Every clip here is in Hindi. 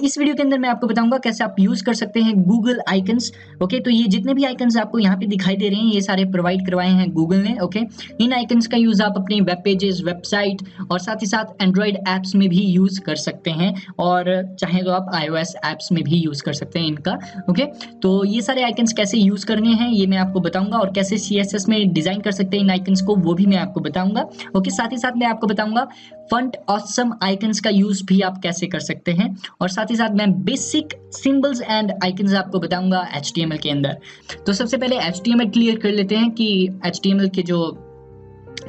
इस वीडियो के अंदर मैं आपको बताऊंगा कैसे आप यूज कर सकते हैं गूगल आइकन्स। ओके, तो ये जितने भी आइकन्स आपको यहाँ पे दिखाई दे रहे हैं ये सारे प्रोवाइड करवाए हैं गूगल ने। ओके, इन आइकन्स का यूज आप अपने वेब पेजेस, वेबसाइट और साथ ही साथ एंड्रॉइड एप्स में भी यूज कर सकते हैं, और चाहे तो आप iOS एप्स में भी यूज कर सकते हैं इनका। ओके, तो ये सारे आइकन्स कैसे यूज करने हैं ये मैं आपको बताऊंगा, और कैसे CSS में डिजाइन कर सकते हैं इन आइकन्स को वो भी मैं आपको बताऊंगा। ओके, साथ ही साथ मैं आपको बताऊंगा फॉन्ट ऑसम आइकन्स का यूज भी आप कैसे कर सकते हैं, और साथ ही साथ मैं बेसिक सिंबल्स एंड आइकन्स आपको बताऊंगा HTML के अंदर। तो सबसे पहले HTML क्लियर कर लेते हैं कि HTML के जो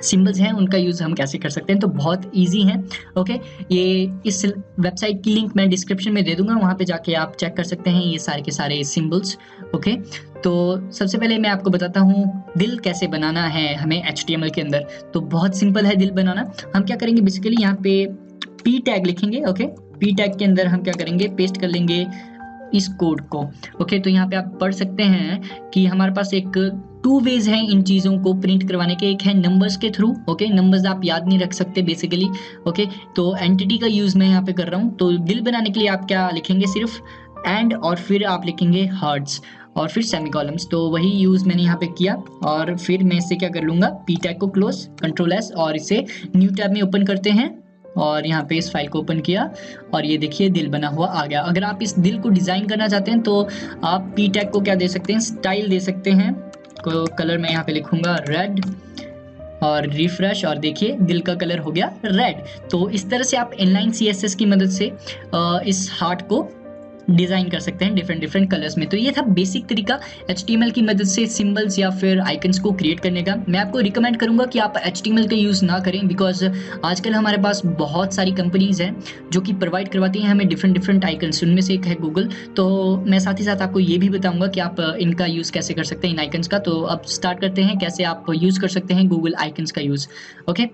सिंबल्स हैं उनका यूज हम कैसे कर सकते हैं। तो बहुत इजी है। ओके, ये इस वेबसाइट की लिंक मैं डिस्क्रिप्शन में दे दूंगा, वहां पे जाके आप चेक कर सकते हैं ये सारे के सारे सिंबल्स। ओके, तो सबसे पहले मैं आपको बताता हूँ दिल कैसे बनाना है हमें HTML के अंदर। तो बहुत सिंपल है दिल बनाना। हम क्या करेंगे, बेसिकली यहाँ पे P टैग लिखेंगे। ओके, P टैग के अंदर हम क्या करेंगे, पेस्ट कर लेंगे इस कोड को। ओके, तो यहाँ पे आप पढ़ सकते हैं कि हमारे पास एक 2 वेज हैं इन चीज़ों को प्रिंट करवाने के। एक है नंबर्स के थ्रू। ओके, नंबर्स आप याद नहीं रख सकते बेसिकली। ओके, तो एंटिटी का यूज़ मैं यहाँ पे कर रहा हूँ। तो दिल बनाने के लिए आप क्या लिखेंगे, सिर्फ एंड और फिर आप लिखेंगे हार्ट्स और फिर सेमीकॉलम्स। तो वही यूज़ मैंने यहाँ पे किया, और फिर मैं इससे क्या कर लूँगा, P टैग को क्लोज, Ctrl+S, और इसे न्यू टैब में ओपन करते हैं, और यहाँ पे इस फाइल को ओपन किया और ये देखिए दिल बना हुआ आ गया। अगर आप इस दिल को डिज़ाइन करना चाहते हैं तो आप P टैग को क्या दे सकते हैं, स्टाइल दे सकते हैं। को कलर मैं यहाँ पे लिखूंगा रेड, और रिफ्रेश, और देखिए दिल का कलर हो गया रेड। तो इस तरह से आप इनलाइन CSS की मदद से इस हार्ट को डिजाइन कर सकते हैं डिफरेंट कलर्स में। तो ये था बेसिक तरीका HTML की मदद से सिंबल्स या फिर आइकन्स को क्रिएट करने का। मैं आपको रिकमेंड करूंगा कि आप HTML का यूज़ ना करें, बिकॉज आजकल हमारे पास बहुत सारी कंपनीज हैं जो कि प्रोवाइड करवाती हैं हमें डिफरेंट आइकन्स। उनमें से एक है गूगल। तो मैं साथ ही साथ आपको ये भी बताऊंगा कि आप इनका यूज़ कैसे कर सकते हैं, इन आइकन्स का। तो अब स्टार्ट करते हैं कैसे आप यूज़ कर सकते हैं गूगल आइकन्स का यूज़। ओके,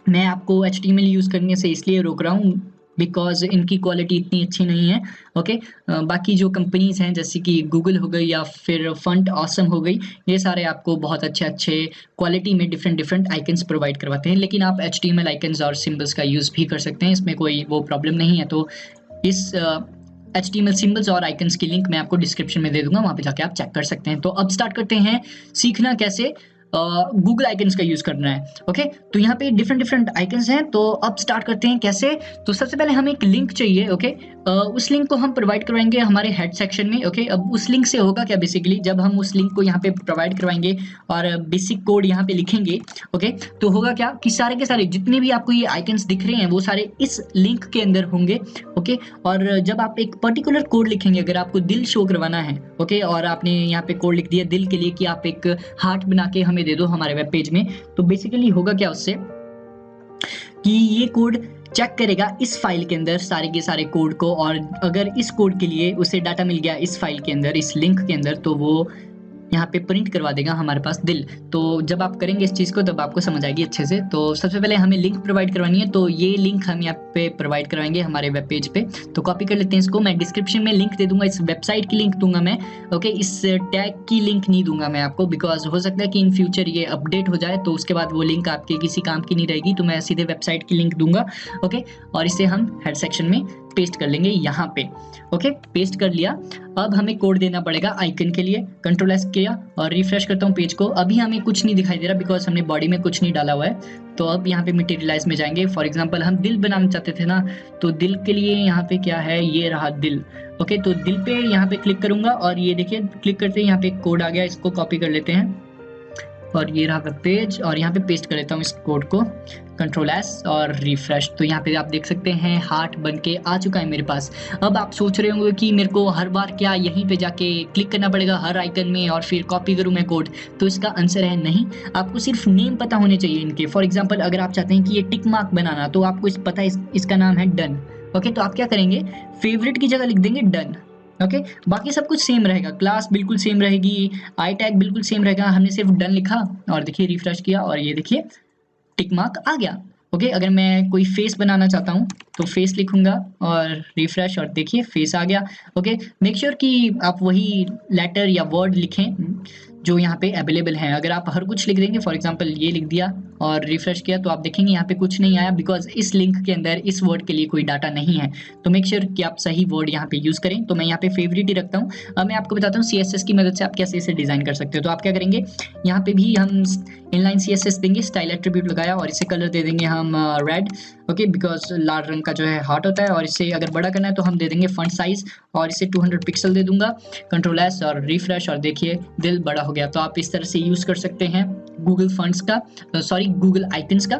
मैं आपको HTML यूज़ करने से इसलिए रोक रहा हूँ बिकॉज इनकी क्वालिटी इतनी अच्छी नहीं है। ओके, बाकी जो कंपनीज हैं जैसे कि गूगल हो गई या फिर फॉन्ट ऑसम हो गई, ये सारे आपको बहुत अच्छे क्वालिटी में डिफरेंट आइकन्स प्रोवाइड करवाते हैं। लेकिन आप HTML आइकन्स और सिंबल्स का यूज़ भी कर सकते हैं, इसमें कोई वो प्रॉब्लम नहीं है। तो इस HTML सिंबल्स और आइकन्स की लिंक मैं आपको डिस्क्रिप्शन में दे दूंगा, वहाँ पे जाके आप चेक कर सकते हैं। तो अब स्टार्ट करते हैं सीखना कैसे गूगल आइकन्स का यूज करना है। ओके, तो यहाँ पे डिफरेंट आइकन्स हैं। तो अब स्टार्ट करते हैं कैसे। तो सबसे पहले हमें एक लिंक चाहिए। ओके, उस लिंक को हम प्रोवाइड करवाएंगे हमारे हेड सेक्शन में। ओके, अब उस लिंक से होगा क्या, बेसिकली जब हम उस लिंक को यहाँ पे प्रोवाइड करवाएंगे और बेसिक कोड यहाँ पे लिखेंगे, ओके, तो होगा क्या कि सारे के सारे जितने भी आपको ये आइकन्स दिख रहे हैं वो सारे इस लिंक के अंदर होंगे। ओके, और जब आप एक पर्टिकुलर कोड लिखेंगे, अगर आपको दिल शो करवाना है, ओके, और आपने यहाँ पे कोड लिख दिया दिल के लिए कि आप एक हार्ट बना के हमें दे दो हमारे वेब पेज में, तो बेसिकली होगा क्या उससे कि ये कोड चेक करेगा इस फाइल के अंदर सारे के सारे कोड को, और अगर इस कोड के लिए उसे डाटा मिल गया इस फाइल के अंदर, इस लिंक के अंदर, तो वो यहाँ पे प्रिंट करवा देगा हमारे पास दिल। तो जब आप करेंगे इस चीज़ को तब आपको समझ आएगी अच्छे से। तो सबसे पहले हमें लिंक प्रोवाइड करवानी है, तो ये लिंक हम यहाँ पे प्रोवाइड करवाएंगे हमारे वेब पेज पे। तो कॉपी कर लेते हैं इसको, मैं डिस्क्रिप्शन में लिंक दे दूंगा, इस वेबसाइट की लिंक दूंगा मैं। ओके, इस टैग की लिंक नहीं दूंगा मैं आपको, बिकॉज हो सकता है कि इन फ्यूचर ये अपडेट हो जाए तो उसके बाद वो लिंक आपके किसी काम की नहीं रहेगी। तो मैं सीधे वेबसाइट की लिंक दूंगा। ओके, और इसे हम हेड सेक्शन में पेस्ट कर लेंगे यहाँ पे। ओके, पेस्ट कर लिया। अब हमें कोड देना पड़ेगा आइकन के लिए। Ctrl+S किया और रिफ्रेश करता हूँ पेज को। अभी हमें कुछ नहीं दिखाई दे रहा बिकॉज हमने बॉडी में कुछ नहीं डाला हुआ है। तो अब यहाँ पे मटेरियलाइज में जाएंगे। फॉर एग्जांपल हम दिल बनाना चाहते थे ना, तो दिल के लिए यहाँ पे क्या है, ये रहा दिल। ओके, तो दिल पे यहाँ पे क्लिक करूंगा और ये देखिए क्लिक करते यहाँ पे एक कोड आ गया, इसको कॉपी कर लेते हैं और ये रहा वेब पेज, और यहाँ पे पेस्ट कर लेता हूँ इस कोड को। Ctrl+S और रिफ्रेश। तो यहाँ पे आप देख सकते हैं हार्ट बन के आ चुका है मेरे पास। अब आप सोच रहे होंगे कि मेरे को हर बार क्या यहीं पे जाके क्लिक करना पड़ेगा हर आइकन में और फिर कॉपी करूँ मैं कोड। तो इसका आंसर है नहीं, आपको सिर्फ नेम पता होने चाहिए इनके। फॉर एग्जाम्पल अगर आप चाहते हैं कि ये टिक मार्क बनाना, तो आपको पता है इसका नाम है डन। ओके, तो आप क्या करेंगे, फेवरेट की जगह लिख देंगे डन। ओके, बाकी सब कुछ सेम रहेगा, क्लास बिल्कुल सेम रहेगी, आई टैग बिल्कुल सेम रहेगा। हमने सिर्फ डन लिखा और देखिए रिफ्रेश किया और ये देखिए टिक मार्क आ गया। ओके, अगर मैं कोई फेस बनाना चाहता हूँ तो फेस लिखूंगा और रिफ्रेश और देखिए फेस आ गया। ओके, मेक श्योर कि आप वही लेटर या वर्ड लिखें जो यहाँ पे अवेलेबल हैं। अगर आप हर कुछ लिख देंगे, फॉर एग्जांपल ये लिख दिया और रिफ्रेश किया, तो आप देखेंगे यहाँ पे कुछ नहीं आया, बिकॉज इस लिंक के अंदर इस वर्ड के लिए कोई डाटा नहीं है। तो मेक श्योर कि आप सही वर्ड यहाँ पे यूज करें। तो मैं यहाँ पे फेवरेट ही रखता हूँ। अब मैं आपको बताता हूँ CSS की मदद से आप कैसे इसे डिजाइन कर सकते हो। तो आप क्या करेंगे, यहाँ पे भी हम इनलाइन CSS देंगे, स्टाइल एट्रीब्यूट लगाया और इसे कलर दे देंगे हम रेड, ओके, बिकॉज लाल रंग का जो है हॉट होता है। और इसे अगर बड़ा करना है तो हम दे देंगे फॉन्ट साइज और इसे 200 पिक्सल दे दूंगा, Ctrl+S और रिफ्रेश, और देखिए दिल बड़ा हो गया। तो आप इस तरह से यूज कर सकते हैं गूगल फंड्स का, सॉरी गूगल आइकन्स का,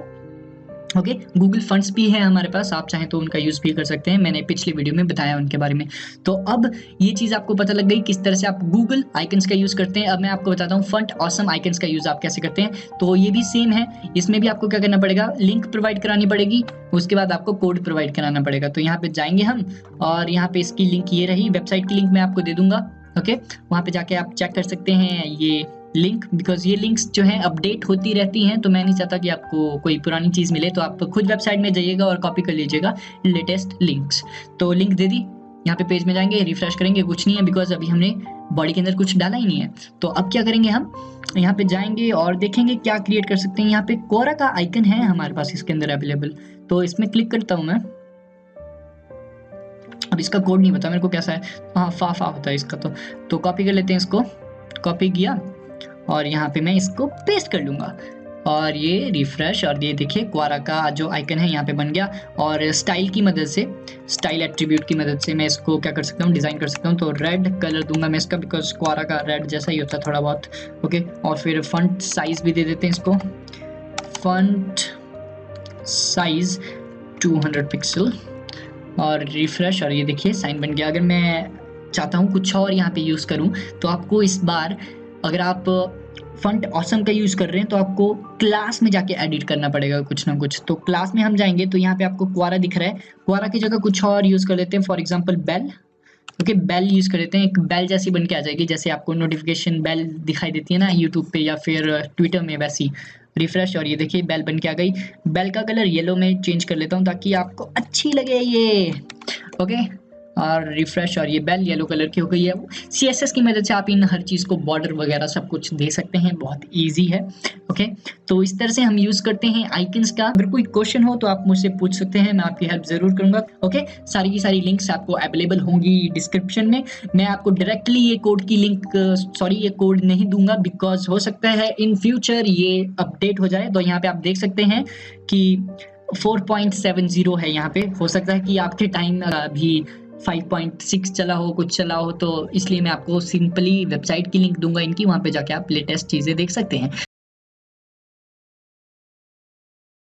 ओके। गूगल फंड्स भी है हमारे पास, आप चाहें तो उनका यूज भी कर सकते हैं, मैंने पिछली वीडियो में बताया उनके बारे में। तो अब ये चीज आपको पता लग गई किस तरह से आप गूगल आइकन्स का यूज करते हैं। अब मैं आपको बताता हूँ फंट ऑसम आइकन्स का यूज आप कैसे करते हैं। तो ये भी सेम है, इसमें भी आपको क्या करना पड़ेगा, लिंक प्रोवाइड करानी पड़ेगी, उसके बाद आपको कोड प्रोवाइड कराना पड़ेगा। तो यहाँ पे जाएंगे हम और यहाँ पे इसकी लिंक ये रही, वेबसाइट की लिंक मैं आपको दे दूंगा, ओके। वहाँ पे जाके आप चेक कर सकते हैं ये लिंक, बिकॉज ये लिंक्स जो हैं अपडेट होती रहती हैं, तो मैं नहीं चाहता कि आपको कोई पुरानी चीज़ मिले। तो आप खुद वेबसाइट में जाइएगा और कॉपी कर लीजिएगा लेटेस्ट लिंक्स। तो लिंक दे दी, यहाँ पे पेज में जाएंगे, रिफ्रेश करेंगे, कुछ नहीं है बिकॉज अभी हमने बॉडी के अंदर कुछ डाला ही नहीं है। तो अब क्या करेंगे, हम यहाँ पे जाएंगे और देखेंगे क्या क्रिएट कर सकते हैं। यहाँ पे कोरा का आइकन है हमारे पास इसके अंदर अवेलेबल, तो इसमें क्लिक करता हूँ मैं। अब इसका कोड नहीं पता मेरे को कैसा है, हाँ फा होता है इसका। तो कॉपी कर लेते हैं इसको, कॉपी किया और यहाँ पे मैं इसको पेस्ट कर लूँगा और ये रिफ्रेश, और ये देखिए क्वारा का जो आइकन है यहाँ पे बन गया। और स्टाइल की मदद से, स्टाइल एट्रीब्यूट की मदद से मैं इसको क्या कर सकता हूँ, डिज़ाइन कर सकता हूँ। तो रेड कलर दूंगा मैं इसका, बिकॉज क्वारा का रेड जैसा ही होता है थोड़ा बहुत, ओके। और फिर फंट साइज भी दे देते हैं इसको, फंट साइज 200 पिक्सल और रिफ्रेश, और ये देखिए साइन बन गया। अगर मैं चाहता हूँ कुछ और यहाँ पे यूज़ करूँ, तो आपको इस बार अगर आप फंट ऑसम का यूज़ कर रहे हैं तो आपको क्लास में जाके एडिट करना पड़ेगा कुछ ना कुछ। तो क्लास में हम जाएंगे तो यहाँ पे आपको क्वारा दिख रहा है, क्वारा की जगह कुछ और यूज़ कर लेते हैं, for example bell, okay. Bell use कर लेते हैं, एक बेल जैसी बन के आ जाएगी, जैसे आपको नोटिफिकेशन बेल दिखाई देती है ना यूट्यूब पे या फिर ट्विटर में, वैसी। रिफ्रेश, और ये देखिए बेल बन के आ गई। बेल का कलर येलो में चेंज कर लेता हूँ ताकि आपको अच्छी लगे ये, ओके। और रिफ्रेश, और ये बेल येलो कलर की हो गई है। CSS की मदद से आप इन हर चीज़ को बॉर्डर वगैरह सब कुछ दे सकते हैं, बहुत इजी है, ओके। तो इस तरह से हम यूज़ करते हैं आइकन्स का। अगर कोई क्वेश्चन हो तो आप मुझसे पूछ सकते हैं, मैं आपकी हेल्प ज़रूर करूँगा, ओके। सारी की सारी लिंक्स आपको अवेलेबल होंगी डिस्क्रिप्शन में। मैं आपको डायरेक्टली ये कोड की लिंक, सॉरी ये कोड नहीं दूंगा, बिकॉज हो सकता है इन फ्यूचर ये अपडेट हो जाए। तो यहाँ पे आप देख सकते हैं कि 4.70 है यहाँ पे, हो सकता है कि आपके टाइम अभी 5.6 चला हो, कुछ चला हो, तो इसलिए मैं आपको सिंपली वेबसाइट की लिंक दूंगा इनकी, वहाँ पे जाके आप लेटेस्ट चीज़ें देख सकते हैं।